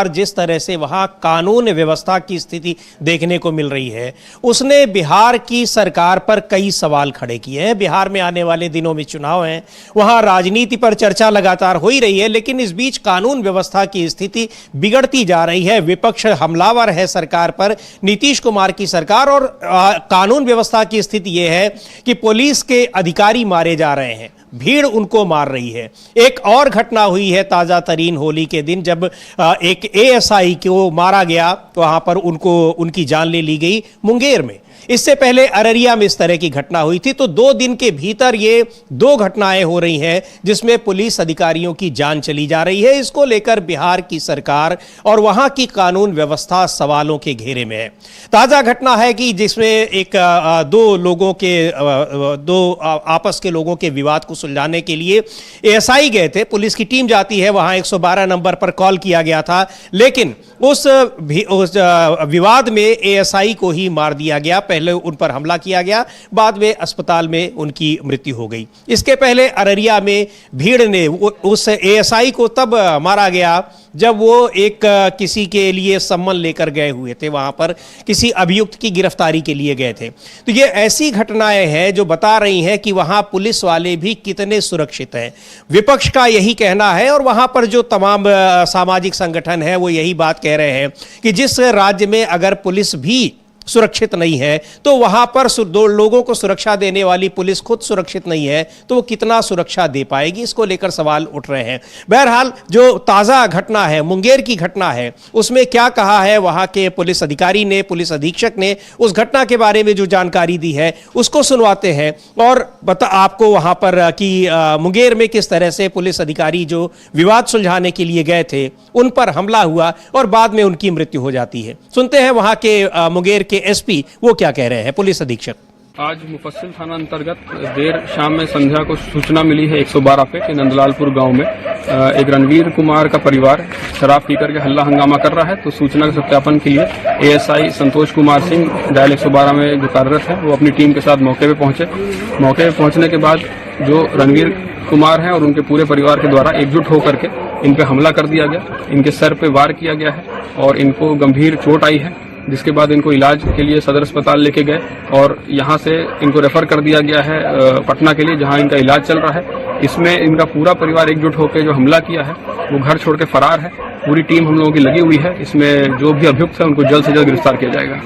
जिस तरह से वहां कानून व्यवस्था की स्थिति देखने को मिल रही है, उसने बिहार की सरकार पर कई सवाल खड़े किए हैं। बिहार में आने वाले दिनों में चुनाव हैं, वहां राजनीति पर चर्चा लगातार हो ही रही है, लेकिन इस बीच कानून व्यवस्था की स्थिति बिगड़ती जा रही है। विपक्ष हमलावर है सरकार पर, नीतीश कुमार की सरकार, और कानून व्यवस्था की स्थिति यह है कि पुलिस के अधिकारी मारे जा रहे हैं, भीड़ उनको मार रही है। एक और घटना हुई है ताजा तरीन होली के दिन, जब एक एएसआई को मारा गया, वहां पर उनकी जान ले ली गई मुंगेर में। इससे पहले अररिया में इस तरह की घटना हुई थी। तो 2 दिन के भीतर ये 2 घटनाएं हो रही हैं जिसमें पुलिस अधिकारियों की जान चली जा रही है। इसको लेकर बिहार की सरकार और वहां की कानून व्यवस्था सवालों के घेरे में है। ताजा घटना है कि जिसमें एक दो आपस के लोगों के विवाद को सुलझाने के लिए एएसआई गए थे। पुलिस की टीम जाती है, वहां 112 नंबर पर कॉल किया गया था, लेकिन उस विवाद में एएसआई को ही मार दिया गया। पहले उन पर हमला किया गया, बाद में अस्पताल में उनकी मृत्यु हो गई। इसके पहले अररिया में भीड़ ने उस एएसआई को तब मारा गया जब वो एक किसी के लिए सम्मन लेकर गए हुए थे, वहां पर किसी अभियुक्त की गिरफ्तारी के लिए गए थे। तो ये ऐसी घटनाएं हैं जो बता रही हैं कि वहां पुलिस वाले भी कितने सुरक्षित हैं। विपक्ष का यही कहना है, और वहां पर जो तमाम सामाजिक संगठन है वो यही बात कह रहे हैं कि जिस राज्य में अगर पुलिस भी सुरक्षित नहीं है, तो वहां पर 2 लोगों को सुरक्षा देने वाली पुलिस खुद सुरक्षित नहीं है, तो वो कितना सुरक्षा दे पाएगी। इसको लेकर सवाल उठ रहे हैं। बहरहाल जो ताजा घटना है, मुंगेर की घटना है, उसमें क्या कहा है वहां के पुलिस अधिकारी ने, पुलिस अधीक्षक ने उस घटना के बारे में जो जानकारी दी है उसको सुनवाते हैं, और आपको वहां पर कि मुंगेर में किस तरह से पुलिस अधिकारी जो विवाद सुलझाने के लिए गए थे उन पर हमला हुआ और बाद में उनकी मृत्यु हो जाती है। सुनते हैं वहां के मुंगेर के एसपी वो क्या कह रहे हैं। पुलिस अधीक्षक: आज मुफस्सिल थाना अंतर्गत देर शाम में संध्या को सूचना मिली है 112 पे कि नंदलालपुर गांव में एक रणवीर कुमार का परिवार शराब पीकर के हल्ला हंगामा कर रहा है। तो सूचना के सत्यापन के लिए एएसआई संतोष कुमार सिंह डायल 112 में जो कार्यरत है वो अपनी टीम के साथ मौके पे पहुंचे। मौके पे पहुंचने के बाद जो रणवीर कुमार हैं और उनके पूरे परिवार के द्वारा एकजुट होकर के इन पे हमला कर दिया गया। इनके सर पे वार किया गया है और इनको गंभीर चोट आई है, जिसके बाद इनको इलाज के लिए सदर अस्पताल लेके गए और यहाँ से इनको रेफर कर दिया गया है पटना के लिए, जहाँ इनका इलाज चल रहा है। इसमें इनका पूरा परिवार एकजुट होकर जो हमला किया है वो घर छोड़ के फरार है। पूरी टीम हम लोगों की लगी हुई है। इसमें जो भी अभियुक्त है उनको जल्द से जल्द गिरफ्तार किया जाएगा।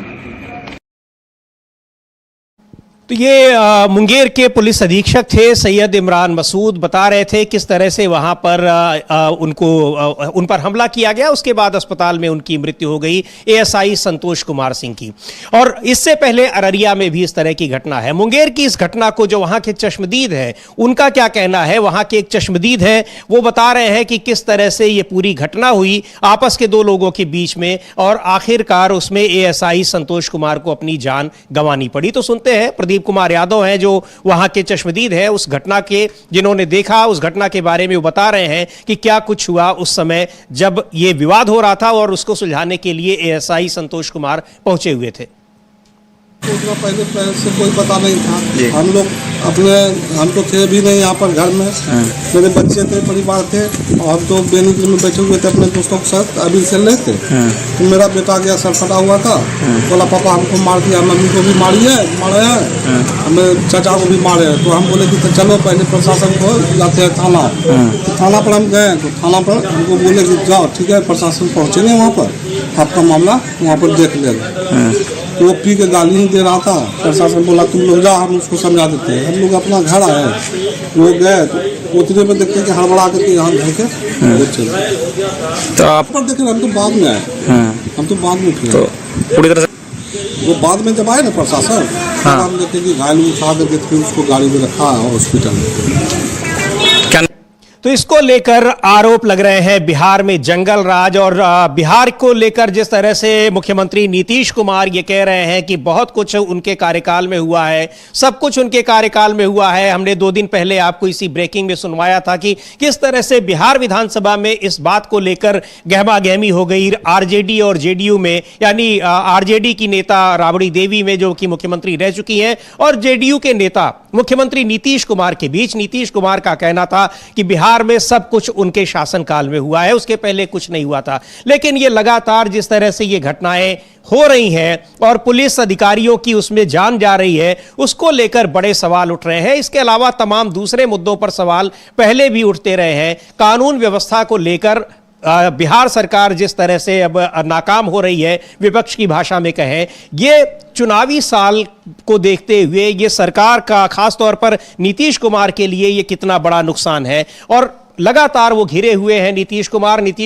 तो ये मुंगेर के पुलिस अधीक्षक थे सैयद इमरान मसूद, बता रहे थे किस तरह से वहां पर उन पर हमला किया गया, उसके बाद अस्पताल में उनकी मृत्यु हो गई एएसआई संतोष कुमार सिंह की। और इससे पहले अररिया में भी इस तरह की घटना है। मुंगेर की इस घटना को जो वहां के चश्मदीद हैं उनका क्या कहना है। वहां के एक चश्मदीद हैं, वो बता रहे हैं कि किस तरह से ये पूरी घटना हुई आपस के 2 लोगों के बीच में, और आखिरकार उसमें एएसआई संतोष कुमार को अपनी जान गंवानी पड़ी। तो सुनते हैं, प्रदीप कुमार यादव हैं जो वहां के चश्मदीद हैं, उस घटना के जिन्होंने देखा, उस घटना के बारे में वो बता रहे हैं कि क्या कुछ हुआ उस समय जब ये विवाद हो रहा था और उसको सुलझाने के लिए एएसआई संतोष कुमार पहुंचे हुए थे। उतना पहले से कोई पता नहीं था। हम तो थे भी नहीं यहाँ पर घर में। मेरे बच्चे थे, परिवार थे, और हम तो बेनीपुर में बैठे हुए थे अपने दोस्तों के साथ, अभी से लेते। तो मेरा बेटा गया, सर फटा हुआ था, बोला पापा हमको मार दिया, मम्मी को भी मारा है, हमें चाचा को भी मारे हैं। तो हम बोले कि तो चलो पहले प्रशासन को जाते हैं थाना। तो थाना पर हम गए, तो थाना पर हमको बोले कि जाओ ठीक है, प्रशासन पहुँचेंगे वहाँ पर, आपका मामला वहाँ पर देख लेगा। तो वो पी के गाली ही दे रहा था। प्रशासन बोला तुम लोग जाओ, हम उसको समझा देते हैं। हम लोग अपना घर आए, वो गए, तो उतने में देखते कि हड़बड़ा करके यहाँ घर के चले। तो आप पर देखे, हम तो बाद में आए, हम तो बाद में फिर पूरी तरह से वो बाद में जब आए ना प्रशासन, हम देखते कि घायल उठा करके फिर उसको गाड़ी में रखा हॉस्पिटल में। तो इसको लेकर आरोप लग रहे हैं बिहार में जंगल राज, और बिहार को लेकर जिस तरह से मुख्यमंत्री नीतीश कुमार ये कह रहे हैं कि बहुत कुछ उनके कार्यकाल में हुआ है, सब कुछ उनके कार्यकाल में हुआ है। हमने 2 दिन पहले आपको इसी ब्रेकिंग में सुनवाया था कि किस तरह से बिहार विधानसभा में इस बात को लेकर गहमागहमी हो गई आरजेडी और जेडीयू में, यानी आरजेडी की नेता राबड़ी देवी में जो कि मुख्यमंत्री रह चुकी हैं, और जेडीयू के नेता मुख्यमंत्री नीतीश कुमार के बीच। नीतीश कुमार का कहना था कि बिहार बिहार में सब कुछ उनके शासनकाल में हुआ है, उसके पहले कुछ नहीं हुआ था। लेकिन ये लगातार जिस तरह से ये घटनाएं हो रही हैं और पुलिस अधिकारियों की उसमें जान जा रही है, उसको लेकर बड़े सवाल उठ रहे हैं। इसके अलावा तमाम दूसरे मुद्दों पर सवाल पहले भी उठते रहे हैं। कानून व्यवस्था को लेकर बिहार सरकार जिस तरह से अब नाकाम हो रही है, विपक्ष की भाषा में कहें, ये चुनावी साल को देखते हुए ये सरकार का खासतौर पर नीतीश कुमार के लिए ये कितना बड़ा नुकसान है। और लगातार वो घिरे हुए हैं नीतीश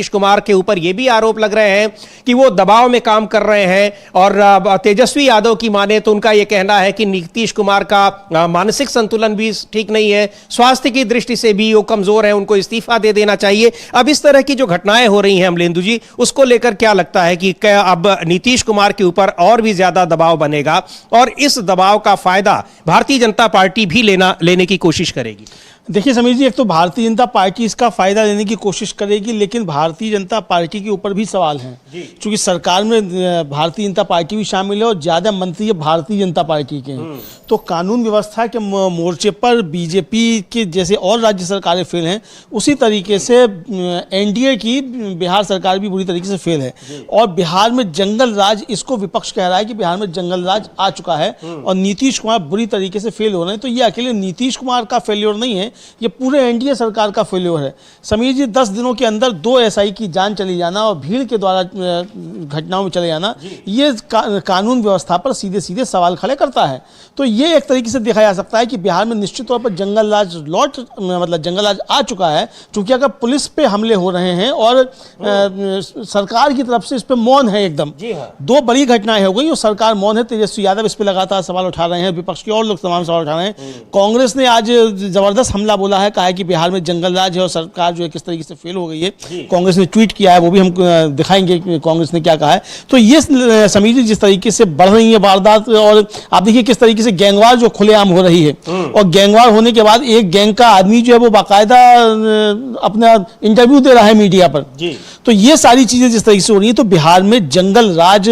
कुमार के ऊपर ये भी आरोप लग रहे हैं कि वो दबाव में काम कर रहे हैं। और तेजस्वी यादव की माने तो उनका ये कहना है कि नीतीश कुमार का मानसिक संतुलन भी ठीक नहीं है, स्वास्थ्य की दृष्टि से भी वो कमजोर है, उनको इस्तीफा दे देना चाहिए। अब इस तरह की जो घटनाएं हो रही हैं अमलेंदु जी, उसको लेकर क्या लगता है कि क्या अब नीतीश कुमार के ऊपर और भी ज्यादा दबाव बनेगा और इस दबाव का फायदा भारतीय जनता पार्टी भी लेने की कोशिश करेगी? देखिए समीर जी, एक तो भारतीय जनता पार्टी इसका फायदा लेने की कोशिश करेगी, लेकिन भारतीय जनता पार्टी के ऊपर भी सवाल हैं, क्योंकि सरकार में भारतीय जनता पार्टी भी शामिल है और ज्यादा मंत्री भारतीय जनता पार्टी के हैं। तो कानून व्यवस्था के मोर्चे पर बीजेपी के जैसे और राज्य सरकारें फेल हैं, उसी तरीके से एनडीए की बिहार सरकार भी बुरी तरीके से फेल है। और बिहार में जंगल राज, इसको विपक्ष कह रहा है कि बिहार में जंगल राज आ चुका है और नीतीश कुमार बुरी तरीके से फेल हो रहे हैं। तो ये अकेले नीतीश कुमार का फेल्योर नहीं है, ये पूरे एनडीए सरकार का फेल्योर है। समीर जी, 10 दिनों के अंदर 2 एसआई की जान चली जाना और भीड़ के द्वारा घटनाओं में चले जाना, ये कानून व्यवस्था पर सीधे सीधे सवाल खड़े करता है। तो ये एक तरीके से देखा जा सकता है कि बिहार में निश्चित तौर पर जंगल राज जंगल राज आ चुका है, क्योंकि अगर पुलिस पे हमले हो रहे हैं और सरकार की तरफ से इस पे मौन है एकदम। 2 बड़ी घटनाएं हो गई और सरकार मौन है। तेजस्वी यादव इस पे लगातार सवाल उठा रहे हैं, विपक्ष के और लोग तमाम सवाल उठा रहे हैं। कांग्रेस ने आज जबरदस्त हमला बोला है, कहा है कि बिहार में जंगल राज है और सरकार जो है किस तरीके से फेल हो गई है। कांग्रेस ने ट्वीट किया है, वो भी हम दिखाएंगे कि कांग्रेस ने क्या कहा है। तो ये समीर जी, जिस तरीके से बढ़ रही है वारदात, और आप देखिए किस तरीके से गैंगवार जो खुलेआम हो रही है, और गैंगवार होने के बाद एक गैंग का आदमी जो है वो बाकायदा अपना इंटरव्यू दे रहा है मीडिया पर। तो ये सारी चीजें जिस तरीके से हो रही है, तो बिहार में जंगल राज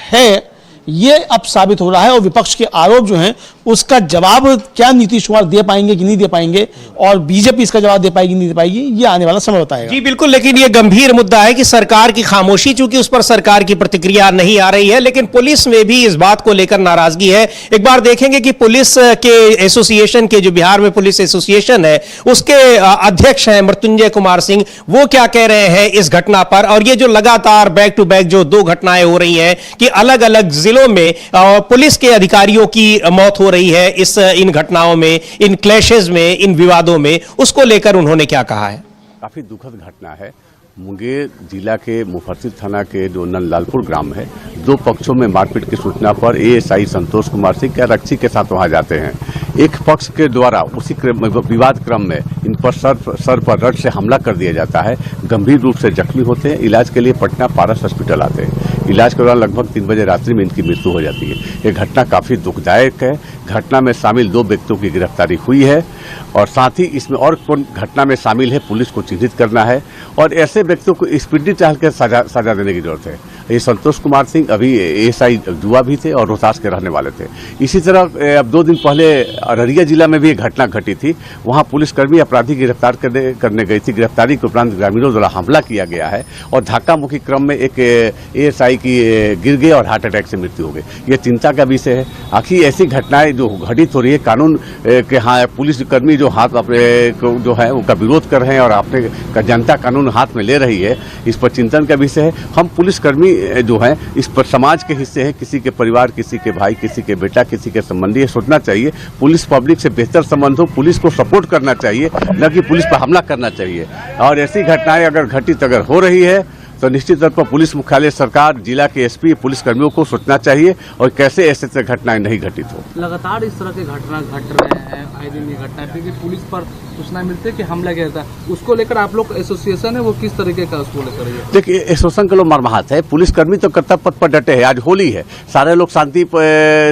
है, ये अब साबित हो रहा है। और विपक्ष के आरोप जो हैं उसका जवाब क्या नीतीश कुमार दे पाएंगे कि नहीं दे पाएंगे, और बीजेपी इसका जवाब दे पाएगी नहीं दे पाएगी, ये आने वाला समय बताएगा। जी बिल्कुल, लेकिन ये गंभीर मुद्दा है कि सरकार की खामोशी, चूंकि उस पर सरकार की प्रतिक्रिया नहीं आ रही है, लेकिन पुलिस में भी इस बात को लेकर नाराजगी है। एक बार देखेंगे कि पुलिस के एसोसिएशन के, जो बिहार में पुलिस एसोसिएशन है, उसके अध्यक्ष हैं मृत्युंजय कुमार सिंह, वो क्या कह रहे हैं इस घटना पर। और ये जो लगातार बैक टू बैक जो 2 घटनाएं हो रही हैं कि अलग अलग जिलों में पुलिस के अधिकारियों की मौत हो रही है इन घटनाओं में, इन क्लैशेस में, इन विवादों में, उसको लेकर उन्होंने क्या कहा है? काफी दुखद घटना है। मुंगेर जिला के मुफस्सिल थाना के जो नंदलालपुर ग्राम है, 2 पक्षों में मारपीट की सूचना पर एएसआई संतोष कुमार सिंह के आरक्षी के साथ वहां जाते हैं। एक पक्ष के द्वारा उसी विवाद क्रम में इन पर सर पर रड से हमला कर दिया जाता है। गंभीर रूप से जख्मी होते हैं, इलाज के लिए पटना पारस हॉस्पिटल आते हैं। इलाज के दौरान लगभग 3 बजे रात्रि में इनकी मृत्यु हो जाती है। ये घटना काफी दुखदायक है। घटना में शामिल 2 व्यक्तियों की गिरफ्तारी हुई है और साथ ही इसमें और कौन घटना में शामिल है पुलिस को चिन्हित करना है और ऐसे व्यक्तियों को स्पीडी ट्रायल के सजा देने की जरूरत है। ये संतोष कुमार सिंह अभी एएसआई जुआ भी थे और रोहतास के रहने वाले थे। इसी तरह अब 2 दिन पहले अररिया जिला में भी एक घटना घटी थी। वहां पुलिसकर्मी अपराधी गिरफ्तार करने गई थी। गिरफ्तारी के उपरांत ग्रामीणों द्वारा हमला किया गया है और धक्का मुक्की क्रम में एक एएसआई की गिर गई और हार्ट अटैक से मृत्यु हो गई। यह चिंता का विषय है। आखिर ऐसी घटनाएं जो घटित हो रही है, कानून के पुलिसकर्मी जो हाथ अपने जो है उनका विरोध कर रहे हैं और अपने जनता कानून हाथ में ले रही है, इस पर चिंतन का विषय है। हम पुलिसकर्मी जो है इस पर समाज के हिस्से हैं, किसी के परिवार, किसी के भाई, किसी के बेटा, किसी के संबंधी, सोचना चाहिए पुलिस पब्लिक से बेहतर संबंध हो, पुलिस को सपोर्ट करना चाहिए, न कि पुलिस पर हमला करना चाहिए। और ऐसी घटनाएं अगर घटित अगर हो रही है तो निश्चित तौर पर पुलिस मुख्यालय, सरकार, जिला के एसपी, पुलिसकर्मियों को सोचना चाहिए और कैसे ऐसे घटनाएं नहीं घटित हो। लगातार इस तरह के घटना घट रहे हैं, आए दिन ये घटना है, क्योंकि पुलिस पर सूचना मिलती है कि हमला किया था। उसको लेकर आप लोग एसोसिएशन है वो किस तरीके का उसको लेकर? देखिए, एसोसिएशन के लोग मर्माहत है। पुलिसकर्मी तो कर्तव्य पथ पर डटे हैं। आज होली है, सारे लोग शांति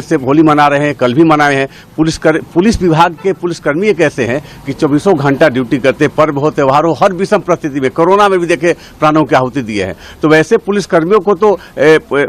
से होली मना रहे हैं, कल भी मनाए हैं। पुलिस विभाग के पुलिसकर्मी एक ऐसे हैं कि 24 घंटा ड्यूटी करते, पर्व हो, त्योहार हो, हर विषम परिस्थिति में, कोरोना में भी देखे प्राणों की आहुति दिए हैं। तो वैसे पुलिसकर्मियों को तो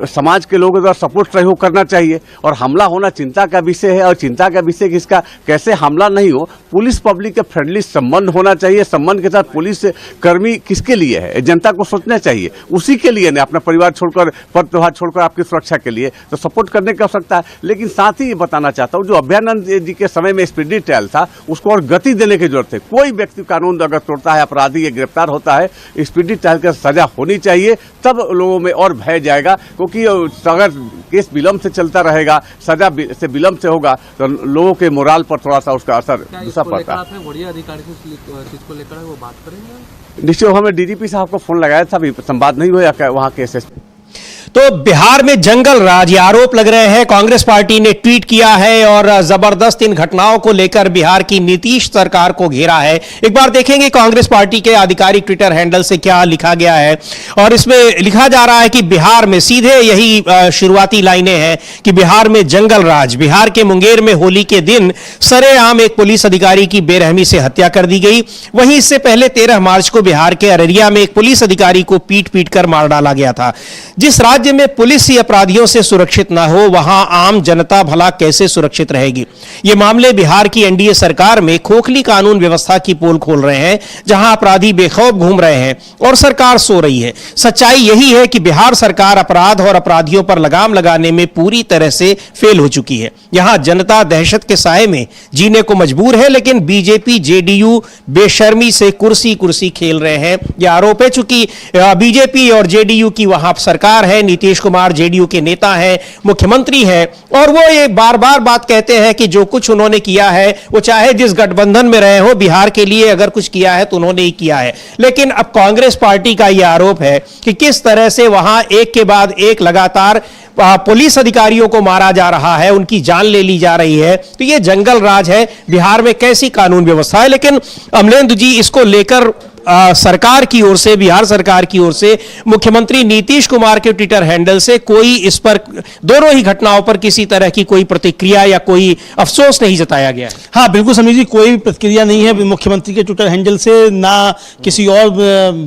समाज के लोगों द्वारा सपोर्ट सहयोग करना चाहिए। और हमला होना चिंता का विषय है और चिंता का विषय कि इसका कैसे हमला नहीं हो, पुलिस पब्लिक के फ्रेंडली संबंध होना चाहिए। संबंध के साथ पुलिस कर्मी किसके लिए है, जनता को सोचना चाहिए, उसी के लिए ना, अपना परिवार छोड़कर, पर त्योहार छोड़कर आपकी सुरक्षा के लिए तो सपोर्ट करने की आवश्यकता है। लेकिन साथ ही ये बताना चाहता हूँ, जो अभयानंद जी के समय में स्पीडी ट्रायल था उसको और गति देने की जरूरत है। कोई व्यक्ति कानून अगर तोड़ता है, अपराधी ये गिरफ्तार होता है, स्पीडी ट्रायल की सजा होनी चाहिए, तब लोगों में और भय जाएगा। क्योंकि अगर केस विलंब से चलता रहेगा, सजा से विलंब से होगा, तो लोगों के मोराल पर थोड़ा सा उसका असर दूसरा पड़ता है। बढ़िया अधिकारी से चीज को लेकर वो बात करेंगे। निश्चय, हमें डीजीपी साहब को फोन लगाया था, अभी संवाद नहीं हुआ वहाँ के एसएसपी। तो बिहार में जंगल राज, ये आरोप लग रहे हैं। कांग्रेस पार्टी ने ट्वीट किया है और जबरदस्त इन घटनाओं को लेकर बिहार की नीतीश सरकार को घेरा है। एक बार देखेंगे कांग्रेस पार्टी के आधिकारिक ट्विटर हैंडल से क्या लिखा गया है। और इसमें लिखा जा रहा है कि बिहार में, सीधे यही शुरुआती लाइनें हैं कि बिहार में जंगल राज। बिहार के मुंगेर में होली के दिन सरेआम एक पुलिस अधिकारी की बेरहमी से हत्या कर दी गई। वहीं इससे पहले 13 मार्च को बिहार के अररिया में एक पुलिस अधिकारी को पीट कर मार डाला गया था। जिस राज्य में पुलिस ही अपराधियों से सुरक्षित ना हो, वहां आम जनता भला कैसे सुरक्षित रहेगी। ये मामले बिहार की एनडीए सरकार में खोखली कानून व्यवस्था की पोल खोल रहे हैं, जहां अपराधी बेखौफ घूम रहे हैं और सरकार सो रही है। सच्चाई यही है कि बिहार सरकार अपराध और अपराधियों पर लगाम लगाने में पूरी तरह से फेल हो चुकी है। यहां जनता दहशत के साए में जीने को मजबूर है, लेकिन बीजेपी जेडीयू बेशर्मी से कुर्सी कुर्सी खेल रहे हैं। यह आरोप है, चूंकि बीजेपी और जेडीयू की वहां सरकार है, नीतीश कुमार जेडीयू के नेता हैं, मुख्यमंत्री हैं, और वो ये बार बार बात कहते हैं कि जो कुछ उन्होंने किया है, वो चाहे जिस गठबंधन में रहे हो, बिहार के लिए अगर कुछ किया है तो उन्होंने ही किया है। लेकिन अब कांग्रेस पार्टी का यह आरोप है कि किस तरह से वहां एक के बाद एक लगातार पुलिस अधिकारियों को मारा जा रहा है, उनकी जान ले ली जा रही है। तो ये जंगल राज है, बिहार में कैसी कानून व्यवस्था है। लेकिन अमलेंदु जी, इसको लेकर सरकार की ओर से, बिहार सरकार की ओर से, मुख्यमंत्री नीतीश कुमार के ट्विटर हैंडल से कोई इस पर, दोनों ही घटनाओं पर किसी तरह की कोई प्रतिक्रिया या कोई अफसोस नहीं जताया गया है। हाँ बिल्कुल समीर जी, कोई प्रतिक्रिया नहीं है मुख्यमंत्री के ट्विटर हैंडल से, ना किसी और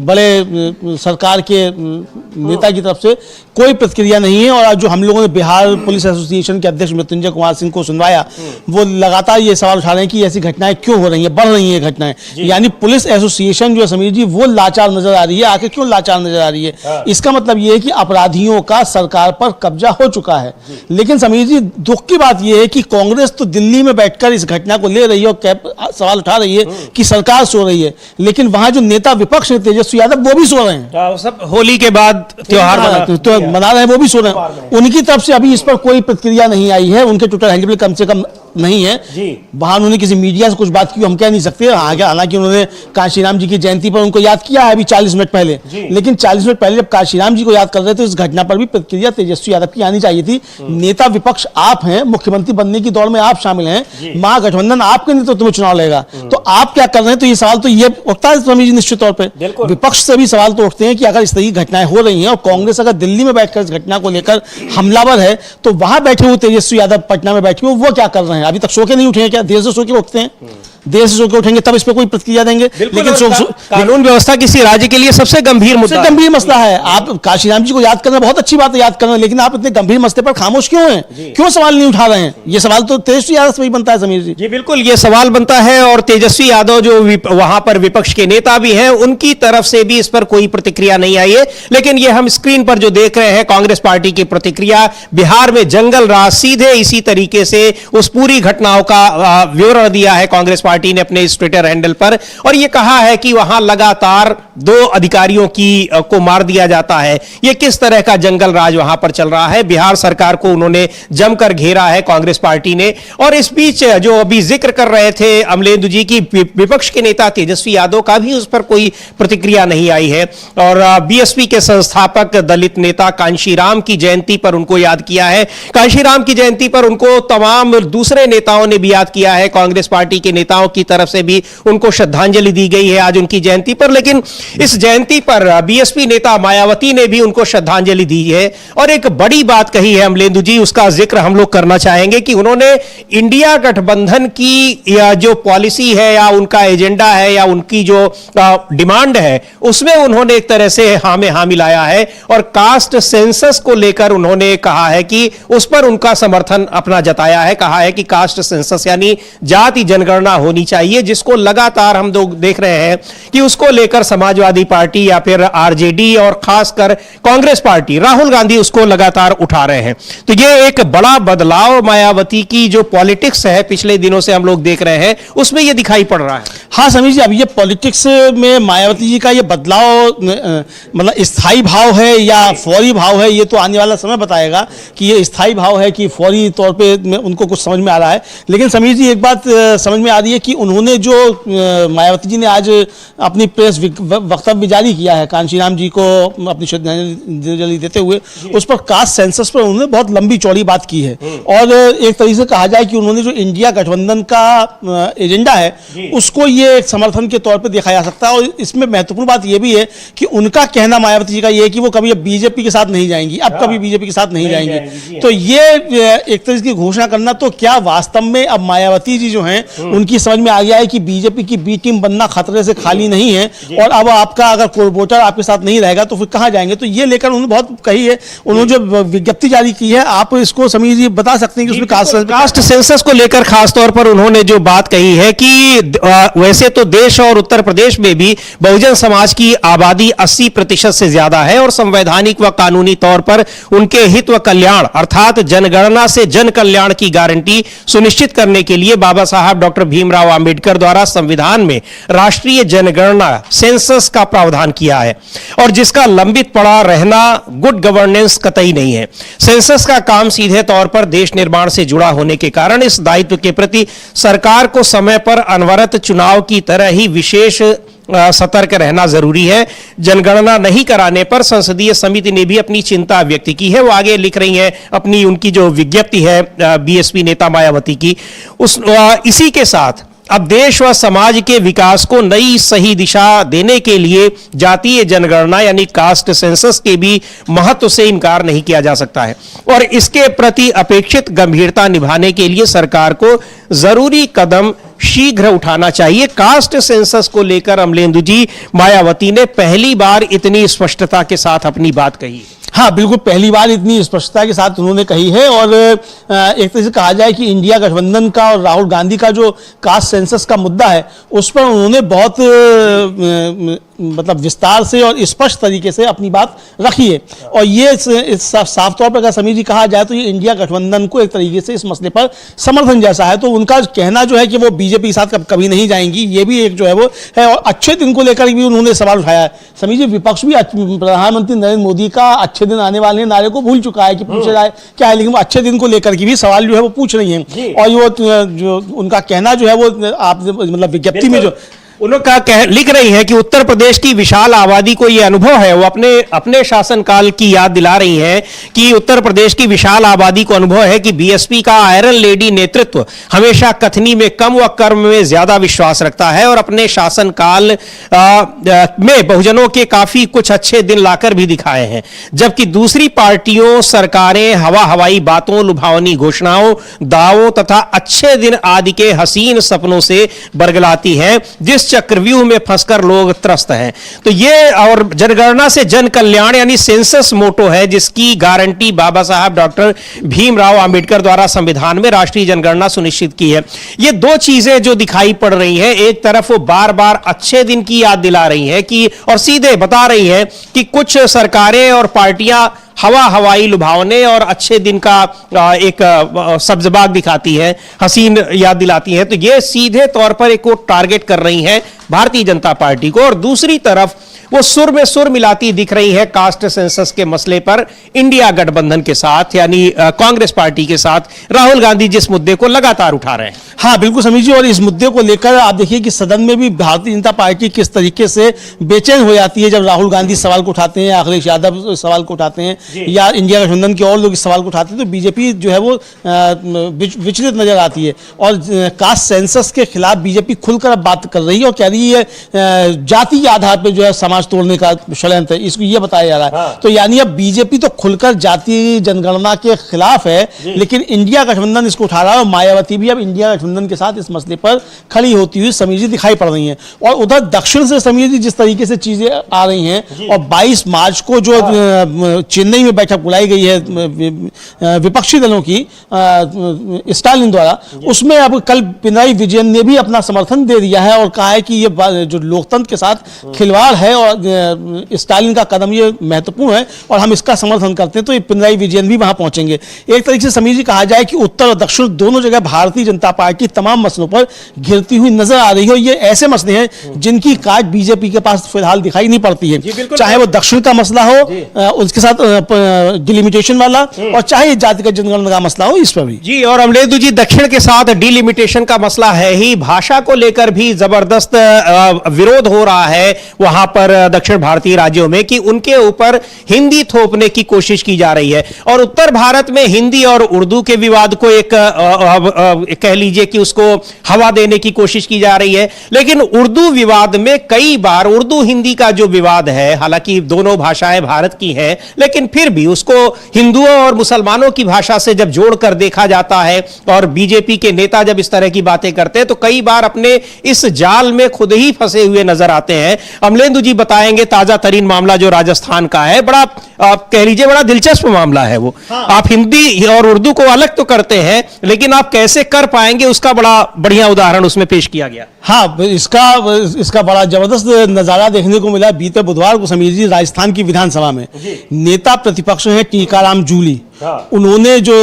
बड़े सरकार के नेता की तरफ से कोई प्रतिक्रिया नहीं है। और जो हम लोगों ने बिहार पुलिस एसोसिएशन के अध्यक्ष मृत्युंजय कुमार सिंह को सुनवाया, वो लगातार ये सवाल उठा रहे हैं कि ऐसी घटनाएं क्यों हो रही हैं, बढ़ रही हैं घटनाएं। यानी पुलिस एसोसिएशन जो समीर जी वो लाचार नजर आ रही है। आखिर क्यों लाचार नजर आ रही है? इसका मतलब ये है कि अपराधियों का सरकार पर कब्जा हो चुका है। लेकिन समीर जी, दुख की बात यह है कि कांग्रेस तो दिल्ली में बैठकर इस घटना को ले रही है और सवाल उठा रही है कि सरकार सो रही है, लेकिन वहां जो नेता विपक्ष है तेजस्वी यादव, वो भी सो रहे हैं। सब होली के बाद त्योहार मना रहे हैं, वो भी सो रहे हैं। उनकी तरफ से अभी इस पर कोई प्रतिक्रिया नहीं आई है, उनके ट्विटर हैंडल पे कम से कम नहीं है। वहां उन्होंने किसी मीडिया से कुछ बात की हम कह नहीं सकते। हालांकि उन्होंने काशीराम जी की जयंती पर उनको याद किया है अभी 40 मिनट पहले, लेकिन 40 मिनट पहले जब काशीराम जी को याद कर रहे थे, इस घटना पर भी प्रतिक्रिया तेजस्वी यादव की आनी चाहिए थी। नेता विपक्ष आप हैं, मुख्यमंत्री बनने की दौड़ में आप शामिल हैं, महागठबंधन आपके नेतृत्व में चुनाव लड़ेगा, तो आप क्या कर रहे हैं? तो ये सवाल तो ये उठता है स्वामी जी, निश्चित तौर पर विपक्ष से भी सवाल तो उठते हैं कि अगर इस तरह की घटनाएं हो रही हैं और कांग्रेस अगर दिल्ली में बैठकर इस घटना को लेकर हमलावर है, तो वहां बैठे हुए तेजस्वी यादव पटना में बैठे हुए वो क्या कर रहे हैं? अभी तक सो के नहीं उठे हैं क्या? देर से सो के उठते हैं, देर से सो के उठेंगे तब इस पर कोई प्रतिक्रिया देंगे। लेकिन कानून व्यवस्था किसी राज्य के लिए सबसे गंभीर मसला है। आप काशीराम जी को याद करना बहुत अच्छी बात है, याद करना, लेकिन आप इतने गंभीर मसले पर खामोश क्यों हैं? क्यों सवाल नहीं उठा रहे हैं? ये सवाल तो तेजस्वी यादव से भी बनता है समीर जी। जी बिल्कुल, ये सवाल बनता है और तेजस्वी यादव जो वहां पर विपक्ष के नेता भी हैं, उनकी तरफ से भी इस पर कोई प्रतिक्रिया नहीं आई है। लेकिन ये हम स्क्रीन पर जो देख रहे हैं कांग्रेस पार्टी की प्रतिक्रिया, बिहार में जंगल राज, सीधे इसी तरीके से उस पूरी घटनाओं का विवरण दिया है कांग्रेस पार्टी ने अपने इस ट्विटर हैंडल पर, और यह कहा है कि वहां लगातार 2 अधिकारियों को मार दिया जाता है। यह किस तरह का जंगल राज वहां पर चल रहा है। बिहार सरकार को उन्होंने जमकर घेरा है कांग्रेस पार्टी ने। और इस बीच जो अभी जिक्र कर रहे थे अमलेंदु जी की, विपक्ष के नेता तेजस्वी यादव का भी उस पर कोई प्रतिक्रिया नहीं आई है। और बीएसपी के संस्थापक दलित नेता कांशीराम की जयंती पर उनको याद किया है। कांशीराम की जयंती पर उनको तमाम दूसरे नेताओं ने भी याद किया है, कांग्रेस पार्टी के नेताओं की तरफ से भी उनको श्रद्धांजलि दी गई है आज उनकी जयंती पर। लेकिन इस जयंती पर बीएसपी नेता मायावती ने भी उनको श्रद्धांजलि दी है और एक बड़ी बात कही है अमलेंदु जी, उसका जिक्र हम लोग करना चाहेंगे कि उन्होंने इंडिया गठबंधन की या जो पॉलिसी है या उनका एजेंडा है या उनकी जो डिमांड है, उसमें उन्होंने एक तरह से हाँ में हाँ मिलाया है और कास्ट सेंसस को लेकर उन्होंने कहा है कि उस पर उनका समर्थन अपना जताया है। कहा है कि कास्ट सेंसस यानी जाति जनगणना होनी होनी चाहिए, जिसको लगातार हम लोग देख रहे हैं कि उसको लेकर समाजवादी पार्टी या फिर आरजेडी और खासकर कांग्रेस पार्टी, राहुल गांधी उसको लगातार उठा रहे हैं। तो ये एक बड़ा बदलाव मायावती की जो पॉलिटिक्स है पिछले दिनों से हम लोग देख रहे हैं, उसमें ये दिखाई पड़ रहा है। हाँ समीर जी, अब ये पॉलिटिक्स में मायावती जी का ये बदलाव मतलब स्थायी भाव है या फौरी भाव है, ये तो आने वाला समय बताएगा कि ये स्थायी भाव है कि फौरी तौर पे उनको कुछ समझ में आ रहा है। लेकिन समीर जी, एक बात समझ में आ रही है कि उन्होंने जो मायावती जी ने आज अपनी प्रेस वक्तव्य जारी किया है कांशीराम जी को अपनी श्रद्धांजलि देते हुए, उस पर कास्ट सेंसस पर उन्होंने बहुत लंबी चौड़ी बात की है। और एक तरीके से कहा जाए कि उन्होंने जो इंडिया गठबंधन का एजेंडा है उसको ये एक समर्थन के तौर पे देखा जा सकता है। और इसमें महत्वपूर्ण बात यह भी है कि उनका कहना मायावती जी का ये है कि वो कभी अब बीजेपी के साथ नहीं जाएंगी, अब कभी बीजेपी के साथ नहीं जाएंगी। तो ये एक तरह की घोषणा करना, तो क्या वास्तव में अब मायावती जी जो हैं उनकी समझ में आ गया है कि बीजेपी की बी टीम बनना खतरे से खाली नहीं है, और अब आपका अगर कोई वोटर आपके साथ नहीं रहेगा तो फिर कहां जाएंगे। तो ये लेकर उन्होंने बहुत कही है, उन्होंने जो विज्ञप्ति जारी की है, आप इसको समीर जी बता सकते हैं कि उसमें कास्ट सेंसस को लेकर खासतौर पर उन्होंने जो बात कही है कि वैसे तो देश और उत्तर प्रदेश में भी बहुजन समाज की आबादी 80% से ज्यादा है, और संवैधानिक व कानूनी तौर पर उनके हित व कल्याण अर्थात जनगणना से जन कल्याण की गारंटी सुनिश्चित करने के लिए बाबा साहब डॉक्टर भीमराव अंबेडकर द्वारा संविधान में राष्ट्रीय जनगणना सेंसस का प्रावधान किया है, और जिसका लंबित पड़ा रहना गुड गवर्नेंस कतई नहीं है। सेंसस का काम सीधे तौर पर देश निर्माण से जुड़ा होने के कारण इस दायित्व के प्रति सरकार को समय पर अनवरत चुनाव की तरह ही विशेष सतर्क रहना जरूरी है। जनगणना नहीं कराने पर संसदीय समिति ने भी अपनी चिंता व्यक्त की है। वो आगे लिख रही हैं अपनी उनकी जो विज्ञप्ति है बीएसपी नेता मायावती की, इसी के साथ अब देश व समाज के विकास को नई सही दिशा देने के लिए जातीय जनगणना यानी कास्ट सेंसस के भी महत्व से इनकार नहीं किया जा सकता है, और इसके प्रति अपेक्षित गंभीरता निभाने के लिए सरकार को जरूरी कदम शीघ्र उठाना चाहिए। कास्ट सेंसस को लेकर अमलेंदु जी, मायावती ने पहली बार इतनी स्पष्टता के साथ अपनी बात कही। हाँ बिल्कुल, पहली बार इतनी स्पष्टता के साथ उन्होंने कही है। और एक तरह से कहा जाए कि इंडिया गठबंधन का और राहुल गांधी का जो कास्ट सेंसस का मुद्दा है उस पर उन्होंने बहुत मतलब विस्तार से और स्पष्ट तरीके से अपनी बात रखी है। और ये साफ तौर पर अगर समीर जी कहा जाए तो ये इंडिया गठबंधन को एक तरीके से इस मसले पर समर्थन जैसा है। तो उनका कहना जो है कि वो बीजेपी के साथ कभी नहीं जाएंगी, ये भी एक जो है वो है। और अच्छे दिन को लेकर भी उन्होंने सवाल उठाया है। समीर जी, विपक्ष भी प्रधानमंत्री नरेंद्र मोदी का अच्छे दिन आने वाले नारे को भूल चुका है कि पूछा जाए क्या है, लेकिन वो अच्छे दिन को लेकर के भी सवाल जो है वो पूछ रही हैं। और वो जो उनका कहना जो है वो आप मतलब विज्ञप्ति में जो उन्होंने लिख रही हैं कि उत्तर प्रदेश की विशाल आबादी को यह अनुभव है, वो अपने शासनकाल की याद दिला रही हैं कि उत्तर प्रदेश की विशाल आबादी को अनुभव है कि बीएसपी का आयरन लेडी नेतृत्व हमेशा कथनी में कम व कर्म में ज्यादा विश्वास रखता है, और अपने शासनकाल में बहुजनों के काफी कुछ अच्छे दिन लाकर भी दिखाए हैं, जबकि दूसरी पार्टियों सरकारें हवाई बातों, लुभावनी घोषणाओं, दावों तथा अच्छे दिन आदि के हसीन सपनों से बरगलाती हैं, जिस चक्रव्यूह में फंसकर लोग त्रस्त हैं। तो ये और जनगणना से जन कल्याण यानी सेंसस मोटो है, जिसकी गारंटी बाबा साहब डॉक्टर भीमराव अंबेडकर द्वारा संविधान में राष्ट्रीय जनगणना सुनिश्चित की है। ये दो चीजें जो दिखाई पड़ रही हैं, एक तरफ वो बार बार अच्छे दिन की याद दिला रही हैं कि और सीधे बता रही हैं कि कुछ सरकारें और पार्टियां हवाई लुभावने और अच्छे दिन का एक सब्जबाग दिखाती है, हसीन याद दिलाती है। तो ये सीधे तौर पर एक वो टारगेट कर रही है भारतीय जनता पार्टी को, और दूसरी तरफ वो सुर में सुर मिलाती दिख रही है कास्ट सेंसस के मसले पर इंडिया गठबंधन के साथ यानी कांग्रेस पार्टी के साथ राहुल गांधी जिस मुद्दे को लगातार उठा रहे हैं। हाँ बिल्कुल समीर जी, और इस मुद्दे को लेकर आप देखिए कि सदन में भी भारतीय जनता पार्टी किस तरीके से बेचैन हो जाती है जब राहुल गांधी सवाल को उठाते हैं, अखिलेश यादव सवाल को उठाते हैं, या इंडिया गठबंधन के और लोग इस सवाल को उठाते हैं, तो बीजेपी जो है वो विचलित नजर आती है। और कास्ट सेंसस के खिलाफ बीजेपी खुलकर अब बात कर रही है और कह रही है जाति के आधार पर जो है समाज समाज तोड़ने का षड्यंत्र है, इसको ये बताया जा रहा है। तो यानी अब बीजेपी तो खुलकर जातीय जनगणना के खिलाफ है, लेकिन इंडिया गठबंधन इसको उठा रहा है और मायावती भी अब इंडिया गठबंधन के साथ इस मसले पर खड़ी होती हुई समीर जी दिखाई पड़ रही हैं। और उधर दक्षिण से समीर जी जिस तरीके से चीजें आ रही हैं, और 22 मार्च को जो चेन्नई में बैठक बुलाई गई है विपक्षी दलों की स्टालिन द्वारा, उसमें अब कल पिनराई विजयन ने भी अपना समर्थन दे दिया है और कहा है कि ये जो लोकतंत्र के साथ खिलवाड़ है और स्टालिन का कदम ये महत्वपूर्ण है और हम इसका समर्थन करते हैं। तो ये पिनराई विजयन भी वहां पहुंचेंगे। एक तरीके से समीर जी कहा जाए कि उत्तर और दक्षिण दोनों जगह भारतीय जनता पार्टी तमाम मसलों पर घिरती हुई नजर आ रही है। ये ऐसे मसले हैं जिनकी काट बीजेपी के पास फिलहाल दिखाई नहीं पड़ती है, चाहे वो दक्षिण का मसला हो उसके साथ डिलिमिटेशन वाला, और चाहे जातिगत जनगणना का मसला हो, इस पर भी। जी, और अमलेंदु जी, दक्षिण के साथ डिलिमिटेशन का मसला है ही, भाषा को लेकर भी जबरदस्त विरोध हो रहा है वहां पर दक्षिण भारतीय राज्यों में कि उनके ऊपर हिंदी थोपने की कोशिश की जा रही है। और उत्तर भारत में हिंदी और उर्दू के विवाद को एक कह लीजिए कि उसको हवा देने की कोशिश की जा रही है। लेकिन उर्दू विवाद में कई बार उर्दू हिंदी का जो विवाद है, हालांकि दोनों भाषाएं भारत की हैं, लेकिन फिर भी उसको हिंदुओं और मुसलमानों की भाषा से जब जोड़कर देखा जाता है और बीजेपी के नेता जब इस तरह की बातें करते हैं तो कई बार अपने इस जाल में खुद ही फंसे हुए नजर आते हैं। अमलेंदु जी बताएंगे ताजा तरीन मामला जो राजस्थान का है, बड़ा आप कह लीजिए बड़ा दिलचस्प मामला है वो। आप हिंदी और उर्दू को अलग तो करते हैं, लेकिन आप कैसे कर पाएंगे उसका बड़ा बढ़िया उदाहरण उसमें पेश किया गया। हाँ, इसका बड़ा जबरदस्त नजारा देखने को मिला बीते बुधवार को समीर जी राजस्थान की विधानसभा में। नेता प्रतिपक्ष हैं टीकाराम जूली, उन्होंने जो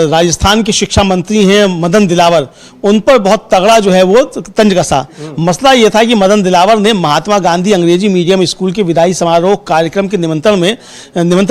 राजस्थान के शिक्षा मंत्री हैं मदन दिलावर, उन पर बहुत तगड़ा जो है वो तंज कसा। मसला यह था कि मदन दिलावर ने महात्मा गांधी अंग्रेजी मीडियम स्कूल के विदाई समारोह कार्यक्रम के निमंत्रण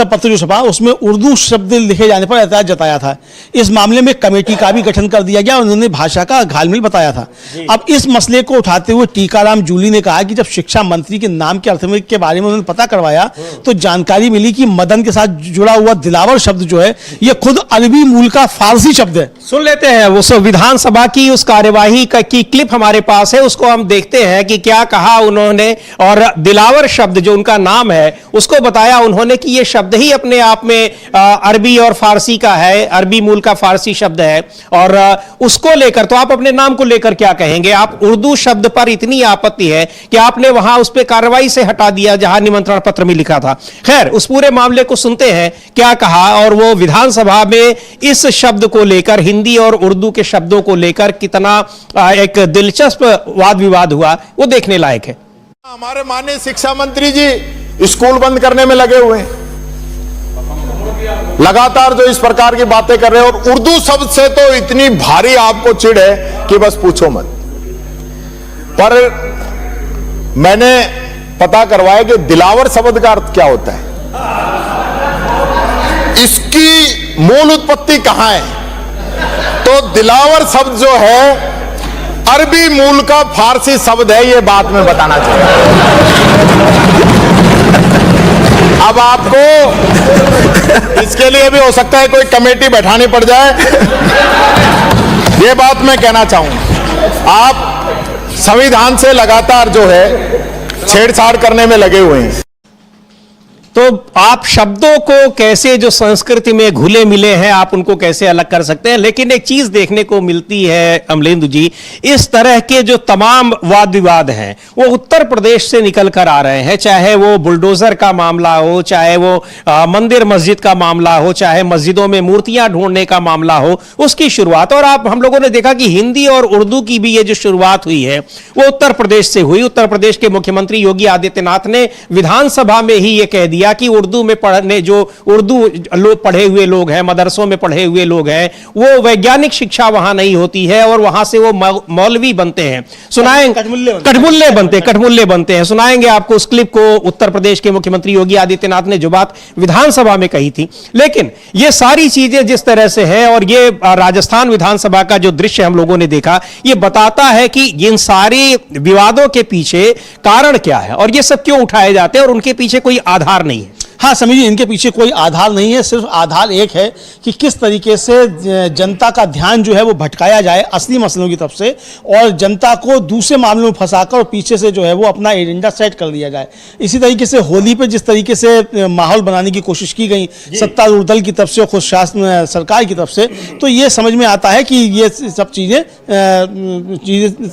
पत्र जो छपा उसमें उर्दू शब्द लिखे जाने पर एतराज जताया था। इस मामले में कमेटी का भी गठन कर दिया गया और उन्होंने भाषा का घालमेल बताया था। अब इस मसले को उठाते हुए टीकाराम जूली ने कहा कि जब शिक्षा मंत्री के नाम के अर्थ के बारे में उन्होंने पता करवाया तो जानकारी मिली कि मदन के साथ जुड़ा हुआ दिलावर शब्द जो है ये खुद अरबी मूल का फारसी शब्द है। सुन लेते हैं वो विधानसभा की उस कार्यवाही की क्लिप हमारे पास है, उसको हम देखते हैं कि क्या कहा उन्होंने। और दिलावर शब्द जो उनका नाम है उसको बताया उन्होंने कि ये शब्द ही अपने आप में अरबी और फारसी का है, अरबी मूल का फारसी शब्द है। और उसको लेकर तो आप अपने नाम को लेकर क्या कहेंगे? आप उर्दू शब्द पर इतनी आपत्ति है कि आपने वहां उस पर कार्रवाई से हटा दिया जहां निमंत्रण पत्र में लिखा था। खैर, उस पूरे मामले को सुनते हैं क्या कहा और वो विधानसभा में इस शब्द को लेकर, हिंदी और उर्दू के शब्दों को लेकर कितना एक दिलचस्प वाद विवाद हुआ, वो देखने लायक है। हमारे माननीय शिक्षा मंत्री जी स्कूल बंद करने में लगे हुए हैं, लगातार जो इस प्रकार की बातें कर रहे हैं, और उर्दू शब्द से तो इतनी भारी आपको चिढ़ है कि बस पूछो मत। पर मैंने पता करवाया कि दिलावर शब्द का अर्थ क्या होता है, इसकी मूल उत्पत्ति कहां है। तो दिलावर शब्द जो है अरबी मूल का फारसी शब्द है, यह बात मैं बताना चाहता हूं। अब आपको इसके लिए भी हो सकता है कोई कमेटी बैठानी पड़ जाए, ये बात मैं कहना चाहूंगा। आप संविधान से लगातार जो है छेड़छाड़ करने में लगे हुए हैं। तो आप शब्दों को कैसे जो संस्कृति में घुले मिले हैं आप उनको कैसे अलग कर सकते हैं। लेकिन एक चीज देखने को मिलती है अमलेंदु जी, इस तरह के जो तमाम वाद विवाद हैं वो उत्तर प्रदेश से निकल कर आ रहे हैं, चाहे वो बुलडोजर का मामला हो, चाहे वो मंदिर मस्जिद का मामला हो, चाहे मस्जिदों में मूर्तियां ढूंढने का मामला हो, उसकी शुरुआत। और आप हम लोगों ने देखा कि हिंदी और उर्दू की भी ये जो शुरुआत हुई है वो उत्तर प्रदेश से हुई। उत्तर प्रदेश के मुख्यमंत्री योगी आदित्यनाथ ने विधानसभा में ही ये कह दिया कि उर्दू में पढ़ने जो उर्दू लोग पढ़े हुए लोग हैं, मदरसों में पढ़े हुए लोग हैं, वो वैज्ञानिक शिक्षा वहां नहीं होती है और वहां से वो मौलवी बनते हैं, सुनाएंगे कठमुल्ले बनते हैं। सुनाएंगे आपको उस क्लिप को, उत्तर प्रदेश के मुख्यमंत्री योगी आदित्यनाथ ने जो बात विधानसभा में कही थी। लेकिन ये सारी चीजें जिस तरह से है और ये राजस्थान विधानसभा का जो दृश्य हम लोगों ने देखा, ये बताता है कि इन सारे विवादों के पीछे कारण क्या है और ये सब क्यों उठाए जाते हैं और उनके पीछे कोई आधार नहीं है। हाँ समीर जी, इनके पीछे कोई आधार नहीं है, सिर्फ आधार एक है कि किस तरीके से जनता का ध्यान जो है वो भटकाया जाए असली मसलों की तरफ से, और जनता को दूसरे मामलों में फंसाकर और पीछे से जो है वो अपना एजेंडा सेट कर दिया जाए। इसी तरीके से होली पे जिस तरीके से माहौल बनाने की कोशिश की गई सत्तारूढ़ दल की तरफ से और खुद शासन सरकार की तरफ से, तो ये समझ में आता है कि ये सब चीज़ें